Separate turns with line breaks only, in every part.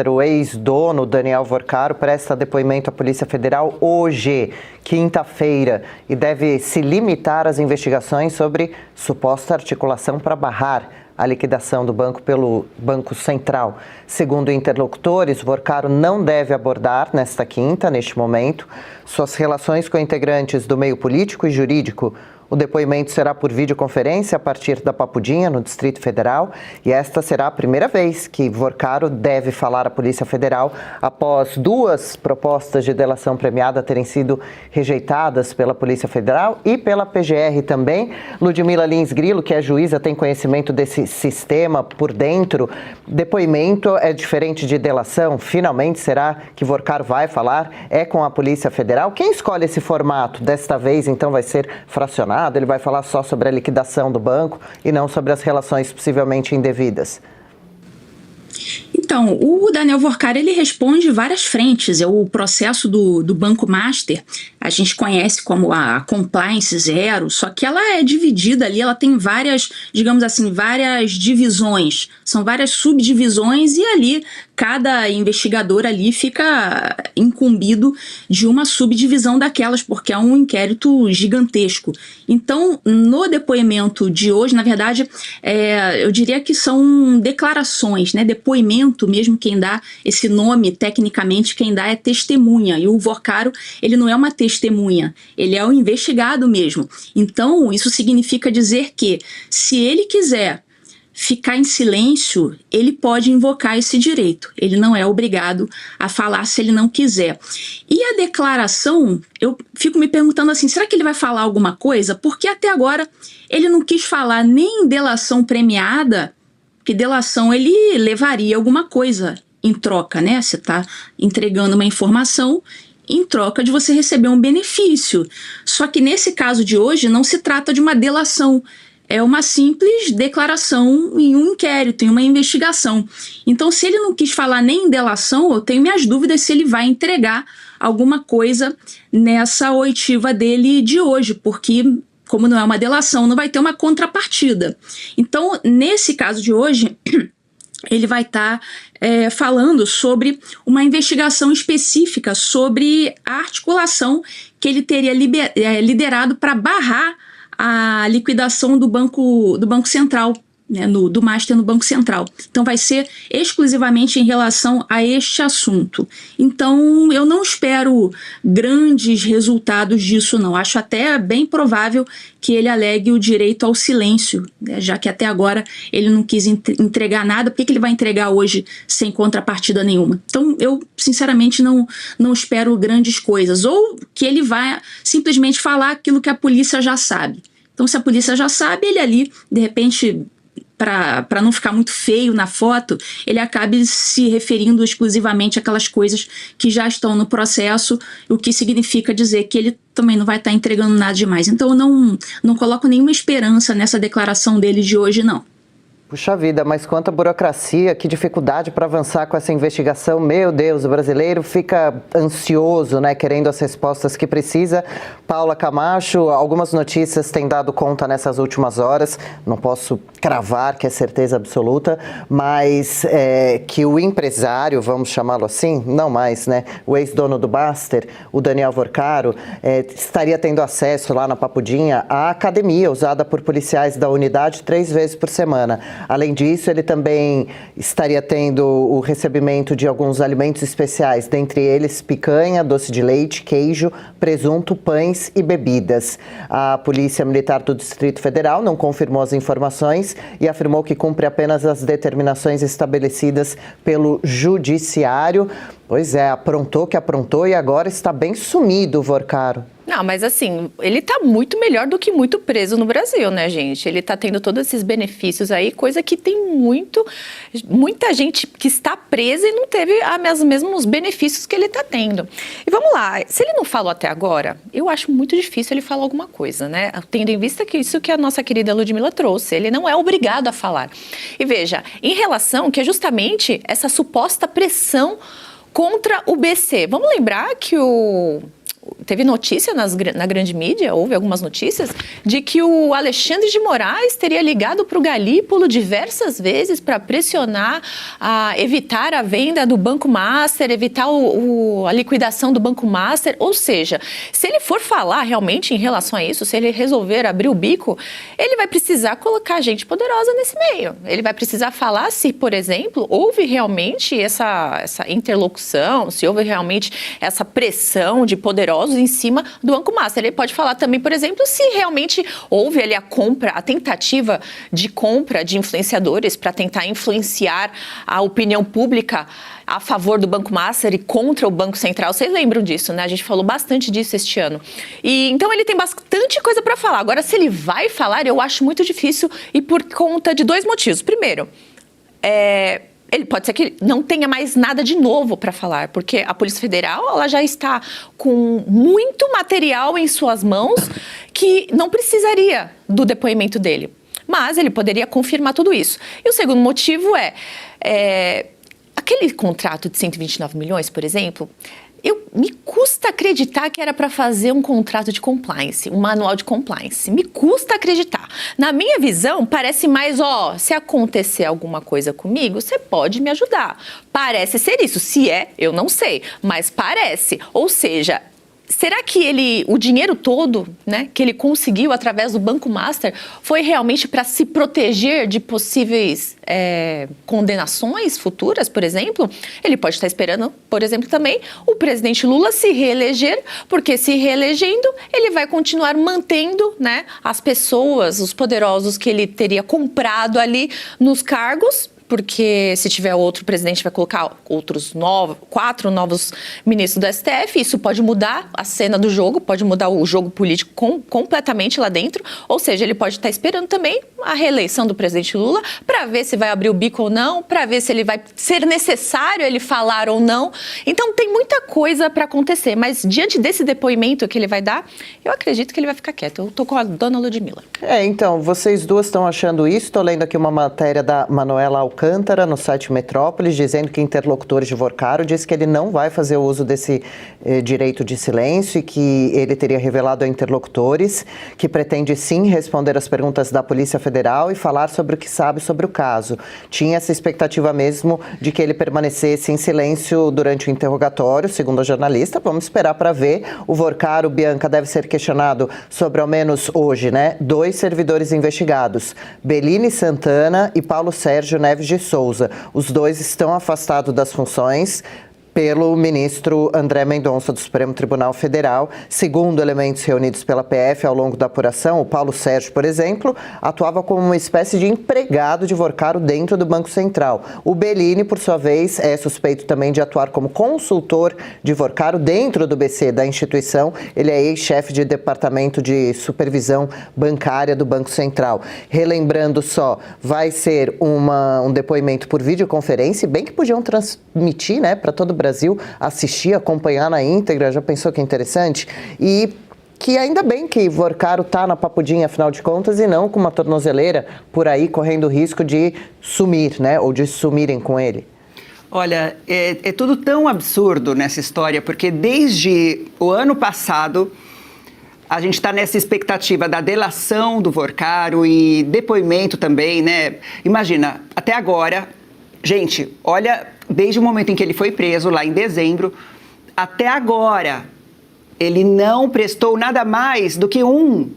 O ex-dono Daniel Vorcaro presta depoimento à Polícia Federal hoje, quinta-feira, e deve se limitar às investigações sobre suposta articulação para barrar a liquidação do banco pelo Banco Central. Segundo interlocutores, Vorcaro não deve abordar neste momento, suas relações com integrantes do meio político e jurídico. O depoimento será por videoconferência a partir da Papudinha, no Distrito Federal, e esta será a primeira vez que Vorcaro deve falar à Polícia Federal após duas propostas de delação premiada terem sido rejeitadas pela Polícia Federal e pela PGR também. Ludmila Lins Grilo, que é juíza, tem conhecimento desse sistema por dentro. Depoimento é diferente de delação? Finalmente, será que Vorcaro vai falar? É com a Polícia Federal? Quem escolhe esse formato? Desta vez, então, vai ser fracionado? Ele vai falar só sobre a liquidação do banco e não sobre as relações possivelmente indevidas?
Então, o Daniel Vorcaro, ele responde várias frentes. O processo do Banco Master, a gente conhece como a Compliance Zero, só que ela é dividida ali, ela tem várias, digamos assim, várias divisões. São várias subdivisões e ali cada investigador ali fica incumbido de uma subdivisão daquelas, porque é um inquérito gigantesco. Então, no depoimento de hoje, na verdade, eu diria que são declarações, né? Depoimento mesmo, quem dá esse nome, tecnicamente, quem dá é testemunha. E o Vorcaro, ele não é uma testemunha, ele é o investigado mesmo. Então, isso significa dizer que, se ele quiser ficar em silêncio, ele pode invocar esse direito. Ele não é obrigado a falar se ele não quiser. E a declaração, eu fico me perguntando assim, será que ele vai falar alguma coisa? Porque até agora ele não quis falar nem em delação premiada, porque delação ele levaria alguma coisa em troca, né? Você está entregando uma informação em troca de você receber um benefício. Só que nesse caso de hoje não se trata de uma delação, é uma simples declaração em um inquérito, em uma investigação. Então, se ele não quis falar nem em delação, eu tenho minhas dúvidas se ele vai entregar alguma coisa nessa oitiva dele de hoje, porque, como não é uma delação, não vai ter uma contrapartida. Então, nesse caso de hoje, ele vai estar falando sobre uma investigação específica sobre a articulação que ele teria liderado para barrar a liquidação do Banco Central, né, do Master no Banco Central. Então vai ser exclusivamente em relação a este assunto. Então eu não espero grandes resultados disso não. Acho até bem provável que ele alegue o direito ao silêncio, né, já que até agora ele não quis entregar nada. Por que ele vai entregar hoje sem contrapartida nenhuma? Então eu sinceramente não espero grandes coisas. Ou que ele vai simplesmente falar aquilo que a polícia já sabe. Então se a polícia já sabe, ele ali, de repente, para não ficar muito feio na foto, ele acabe se referindo exclusivamente àquelas coisas que já estão no processo, o que significa dizer que ele também não vai estar entregando nada demais. Então eu não coloco nenhuma esperança nessa declaração dele de hoje, não.
Puxa vida, mas quanta burocracia, que dificuldade para avançar com essa investigação. Meu Deus, o brasileiro fica ansioso, né, querendo as respostas que precisa. Paula Camacho, algumas notícias têm dado conta nessas últimas horas, não posso cravar que é certeza absoluta, mas que o empresário, vamos chamá-lo assim, não mais, né, o ex-dono do Master, o Daniel Vorcaro, estaria tendo acesso lá na Papudinha à academia usada por policiais da unidade 3 vezes por semana. Além disso, ele também estaria tendo o recebimento de alguns alimentos especiais, dentre eles picanha, doce de leite, queijo, presunto, pães e bebidas. A Polícia Militar do Distrito Federal não confirmou as informações e afirmou que cumpre apenas as determinações estabelecidas pelo Judiciário. Pois é, aprontou que aprontou e agora está bem sumido o Vorcaro.
Não, mas assim, ele tá muito melhor do que muito preso no Brasil, né, gente? Ele tá tendo todos esses benefícios aí, coisa que tem muita gente que está presa e não teve os mesmos benefícios que ele tá tendo. E vamos lá, se ele não falou até agora, eu acho muito difícil ele falar alguma coisa, né? Tendo em vista que isso que a nossa querida Ludmila trouxe, ele não é obrigado a falar. E veja, em relação que é justamente essa suposta pressão contra o BC. Vamos lembrar que o teve notícia na grande mídia, houve algumas notícias, de que o Alexandre de Moraes teria ligado para o Galípolo diversas vezes para pressionar, evitar a venda do Banco Master, evitar a liquidação do Banco Master. Ou seja, se ele for falar realmente em relação a isso, se ele resolver abrir o bico, ele vai precisar colocar gente poderosa nesse meio. Ele vai precisar falar se, por exemplo, houve realmente essa interlocução, se houve realmente essa pressão de poderosos em cima do Banco Master. Ele pode falar também, por exemplo, se realmente houve ali a tentativa de compra de influenciadores para tentar influenciar a opinião pública a favor do Banco Master e contra o Banco Central. Vocês lembram disso, né? A gente falou bastante disso este ano. E então ele tem bastante coisa para falar. Agora, se ele vai falar, eu acho muito difícil, e por conta de 2 motivos. Primeiro, ele pode ser que não tenha mais nada de novo para falar, porque a Polícia Federal ela já está com muito material em suas mãos que não precisaria do depoimento dele. Mas ele poderia confirmar tudo isso. E o segundo motivo aquele contrato de 129 milhões, por exemplo, me custa acreditar que era para fazer um contrato de compliance, um manual de compliance. Me custa acreditar. Na minha visão, parece mais, se acontecer alguma coisa comigo, você pode me ajudar. Parece ser isso. Se eu não sei, mas parece. Ou seja, será que o dinheiro todo, né, que ele conseguiu através do Banco Master foi realmente para se proteger de possíveis condenações futuras, por exemplo? Ele pode estar esperando, por exemplo, também o presidente Lula se reeleger, porque se reelegendo, ele vai continuar mantendo, né, as pessoas, os poderosos que ele teria comprado ali nos cargos, porque se tiver outro presidente vai colocar 4 novos ministros do STF, isso pode mudar a cena do jogo, pode mudar o jogo político completamente lá dentro, ou seja, ele pode estar esperando também a reeleição do presidente Lula para ver se vai abrir o bico ou não, para ver se ele vai ser necessário ele falar ou não. Então tem muita coisa para acontecer, mas diante desse depoimento que ele vai dar, eu acredito que ele vai ficar quieto. Eu tô com a dona Ludmilla.
Então, vocês duas estão achando isso? Estou lendo aqui uma matéria da Manuela Alcântara no site Metrópolis, dizendo que interlocutores de Vorcaro diz que ele não vai fazer o uso desse direito de silêncio e que ele teria revelado a interlocutores que pretende sim responder às perguntas da Polícia Federal e falar sobre o que sabe sobre o caso. Tinha essa expectativa mesmo de que ele permanecesse em silêncio durante o interrogatório, segundo a jornalista. Vamos esperar para ver. O Vorcaro, Bianca, deve ser questionado sobre, ao menos hoje, né, 2 servidores investigados, Belini Santana e Paulo Sérgio Neves de Souza. Os 2 estão afastados das funções pelo ministro André Mendonça do Supremo Tribunal Federal. Segundo elementos reunidos pela PF ao longo da apuração, o Paulo Sérgio, por exemplo, atuava como uma espécie de empregado de Vorcaro dentro do Banco Central. O Belini, por sua vez, é suspeito também de atuar como consultor de Vorcaro dentro do BC da instituição. Ele é ex-chefe de departamento de supervisão bancária do Banco Central. Relembrando só, vai ser um depoimento por videoconferência, bem que podiam transmitir, né, para todo o Brasil assistir, acompanhar na íntegra. Já pensou que interessante? E que ainda bem que Vorcaro está na papudinha, afinal de contas, e não com uma tornozeleira por aí correndo o risco de sumir, né? Ou de sumirem com ele.
Olha, é tudo tão absurdo nessa história, porque desde o ano passado a gente está nessa expectativa da delação do Vorcaro e depoimento também, né? Imagina, até agora, gente, olha, desde o momento em que ele foi preso, lá em dezembro, até agora, ele não prestou nada mais do que um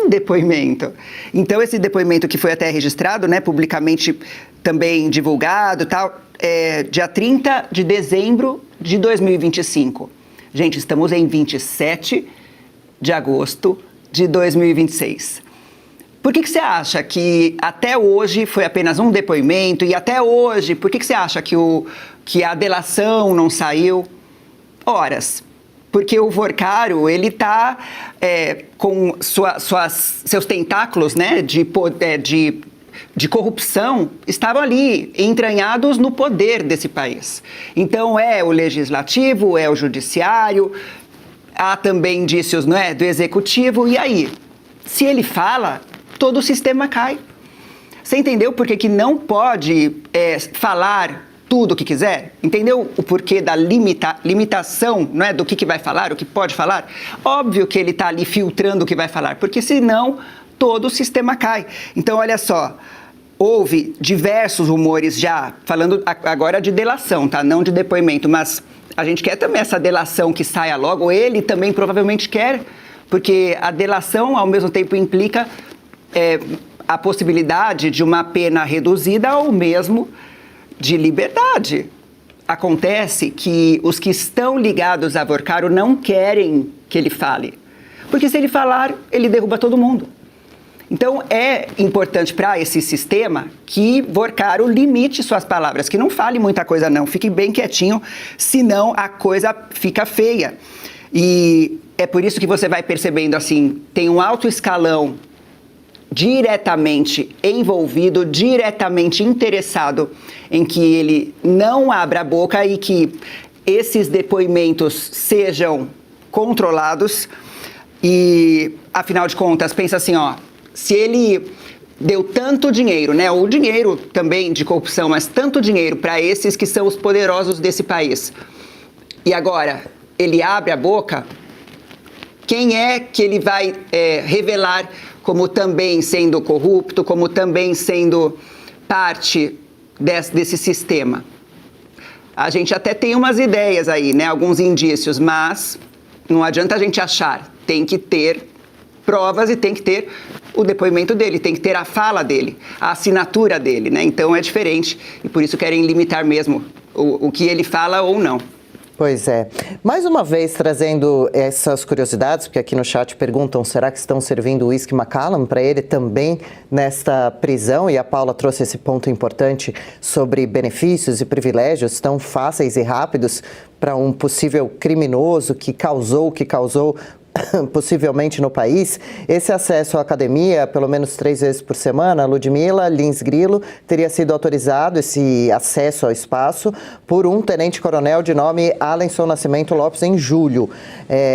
depoimento. Então, esse depoimento que foi até registrado, né, publicamente também divulgado, tal, dia 30 de dezembro de 2025. Gente, estamos em 27 de agosto de 2026. Por que você acha que até hoje foi apenas um depoimento e até hoje, por que você acha que a delação não saiu? Horas. Porque o Vorcaro, ele está com seus tentáculos, né, de corrupção, estavam ali, entranhados no poder desse país. Então, é o legislativo, é o judiciário, há também indícios, não é, do executivo, e aí? Se ele fala, todo o sistema cai. Você entendeu por que não pode falar tudo o que quiser? Entendeu o porquê da limitação, não é, do que vai falar, o que pode falar? Óbvio que ele está ali filtrando o que vai falar, porque senão todo o sistema cai. Então, olha só, houve diversos rumores já, falando agora de delação, tá? Não de depoimento, mas a gente quer também essa delação que saia logo, ele também provavelmente quer, porque a delação, ao mesmo tempo, implica a possibilidade de uma pena reduzida ou mesmo de liberdade. Acontece que os que estão ligados a Vorcaro não querem que ele fale, porque se ele falar, ele derruba todo mundo. Então, é importante para esse sistema que Vorcaro limite suas palavras, que não fale muita coisa não, fique bem quietinho, senão a coisa fica feia. E é por isso que você vai percebendo assim, tem um alto escalão diretamente envolvido, diretamente interessado em que ele não abra a boca e que esses depoimentos sejam controlados. E, afinal de contas, pensa assim, ó, se ele deu tanto dinheiro, né, o dinheiro também de corrupção, mas tanto dinheiro para esses que são os poderosos desse país, e agora ele abre a boca, quem é que ele vai revelar como também sendo corrupto, como também sendo parte desse sistema? A gente até tem umas ideias aí, né, alguns indícios, mas não adianta a gente achar, tem que ter provas e tem que ter o depoimento dele, tem que ter a fala dele, a assinatura dele, né? Então é diferente e por isso querem limitar mesmo o que ele fala ou não.
Pois é. Mais uma vez trazendo essas curiosidades, porque aqui no chat perguntam, será que estão servindo o uísque Macallan para ele também nesta prisão? E a Paula trouxe esse ponto importante sobre benefícios e privilégios tão fáceis e rápidos para um possível criminoso que causou o que causou possivelmente no país. Esse acesso à academia, pelo menos 3 vezes por semana, Ludmila Lins Grilo, teria sido autorizado esse acesso ao espaço por um tenente-coronel de nome Alenson Nascimento Lopes em julho.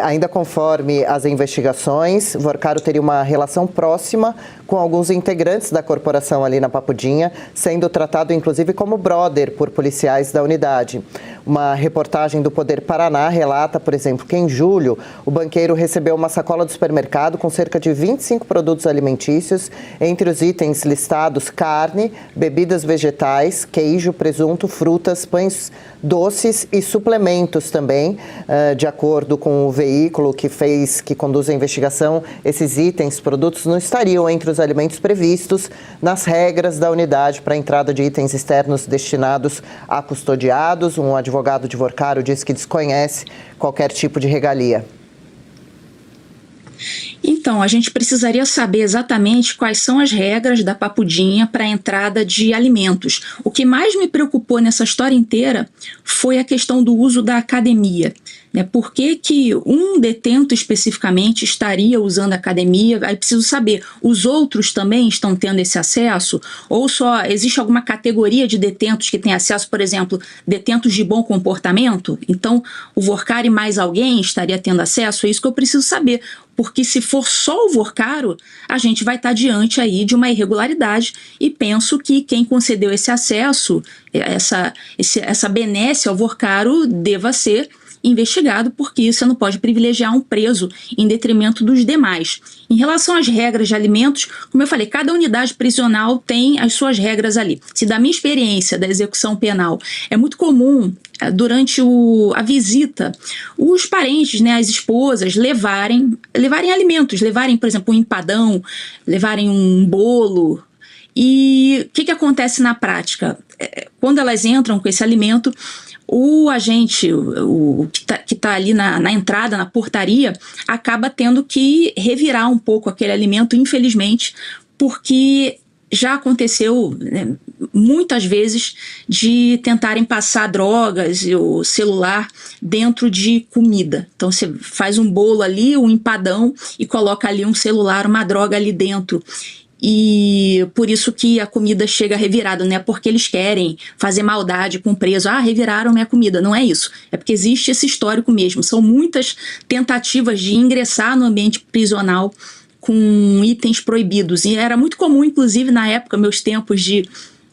Ainda conforme as investigações, Vorcaro teria uma relação próxima com alguns integrantes da corporação ali na Papudinha, sendo tratado inclusive como brother por policiais da unidade. Uma reportagem do Poder Paraná relata, por exemplo, que em julho o banqueiro recebeu uma sacola do supermercado com cerca de 25 produtos alimentícios, entre os itens listados carne, bebidas vegetais, queijo, presunto, frutas, pães doces e suplementos também. De acordo com o veículo que conduz a investigação, esses itens, produtos não estariam entre os alimentos previstos nas regras da unidade para a entrada de itens externos destinados a custodiados. Um advogado de Vorcaro disse que desconhece qualquer tipo de regalia.
Então, a gente precisaria saber exatamente quais são as regras da Papudinha para a entrada de alimentos. O que mais me preocupou nessa história inteira foi a questão do uso da academia. Por que um detento especificamente estaria usando a academia? Aí preciso saber, os outros também estão tendo esse acesso? Ou só existe alguma categoria de detentos que tem acesso, por exemplo, detentos de bom comportamento? Então, o Vorcaro e mais alguém estaria tendo acesso? É isso que eu preciso saber. Porque se for só o Vorcaro, a gente vai estar diante aí de uma irregularidade e penso que quem concedeu esse acesso, essa benesse ao Vorcaro deva ser investigado, porque você não pode privilegiar um preso em detrimento dos demais. Em relação às regras de alimentos, como eu falei, cada unidade prisional tem as suas regras ali. Se da minha experiência da execução penal, é muito comum durante a visita, os parentes, as esposas, levarem alimentos, levarem, por exemplo, um empadão, levarem um bolo. E o que acontece na prática? Quando elas entram com esse alimento, o agente, que tá ali na entrada, na portaria, acaba tendo que revirar um pouco aquele alimento, infelizmente, porque já aconteceu muitas vezes de tentarem passar drogas ou celular dentro de comida. Então você faz um bolo ali, um empadão, e coloca ali um celular, uma droga ali dentro. E por isso que a comida chega revirada, não é porque eles querem fazer maldade com o preso. Reviraram minha comida. Não é isso. É porque existe esse histórico mesmo. São muitas tentativas de ingressar no ambiente prisional com itens proibidos. E era muito comum, inclusive, na época, meus tempos de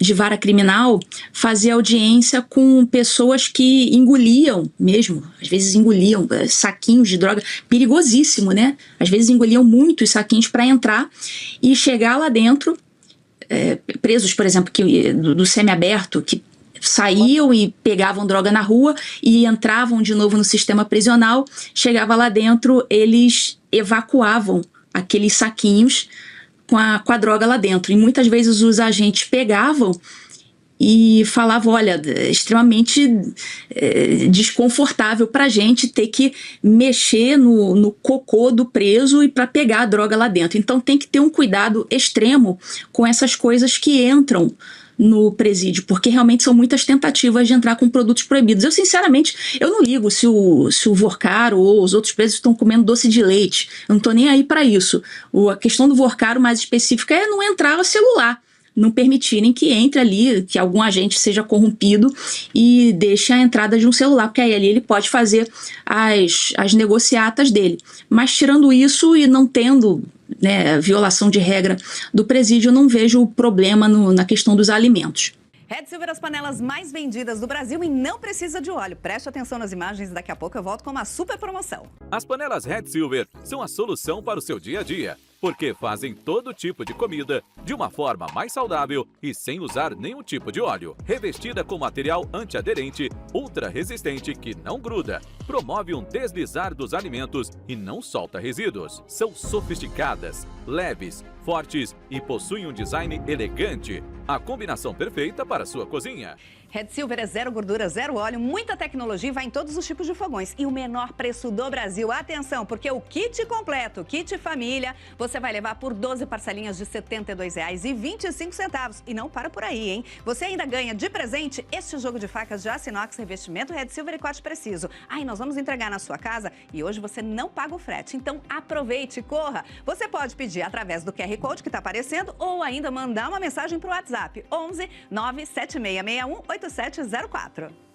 de vara criminal fazia audiência com pessoas que engoliam mesmo, às vezes engoliam saquinhos de droga, perigosíssimo, né? Às vezes engoliam muitos saquinhos para entrar e chegar lá dentro, presos, por exemplo, do semiaberto, que saíam e pegavam droga na rua e entravam de novo no sistema prisional, chegava lá dentro, eles evacuavam aqueles saquinhos com a droga lá dentro. E muitas vezes os agentes pegavam e falavam, olha, extremamente desconfortável para a gente ter que mexer no cocô do preso e para pegar a droga lá dentro. Então tem que ter um cuidado extremo com essas coisas que entram no presídio, porque realmente são muitas tentativas de entrar com produtos proibidos. Eu, sinceramente, eu não ligo se o Vorcaro ou os outros presos estão comendo doce de leite. Eu não estou nem aí para isso. A questão do Vorcaro mais específica é não entrar o celular, não permitirem que entre ali, que algum agente seja corrompido e deixe a entrada de um celular, porque aí ali ele pode fazer as negociatas dele. Mas tirando isso e não tendo violação de regra do presídio, eu não vejo problema na questão dos alimentos.
Red Silver, as panelas mais vendidas do Brasil e não precisa de óleo. Preste atenção nas imagens e daqui a pouco eu volto com uma super promoção.
As panelas Red Silver são a solução para o seu dia a dia, porque fazem todo tipo de comida de uma forma mais saudável e sem usar nenhum tipo de óleo. Revestida com material antiaderente, ultra resistente que não gruda, promove um deslizar dos alimentos e não solta resíduos. São sofisticadas, leves, fortes e possuem um design elegante. A combinação perfeita para a sua cozinha.
Red Silver é zero gordura, zero óleo, muita tecnologia e vai em todos os tipos de fogões. E o menor preço do Brasil. Atenção, porque o kit completo, kit família, você vai levar por 12 parcelinhas de R$ 72,25. E não para por aí, hein? Você ainda ganha de presente este jogo de facas de aço inox, revestimento Red Silver e corte preciso. Aí nós vamos entregar na sua casa e hoje você não paga o frete. Então aproveite e corra. Você pode pedir através do QR Code que está aparecendo ou ainda mandar uma mensagem para o WhatsApp 11 97661 8704.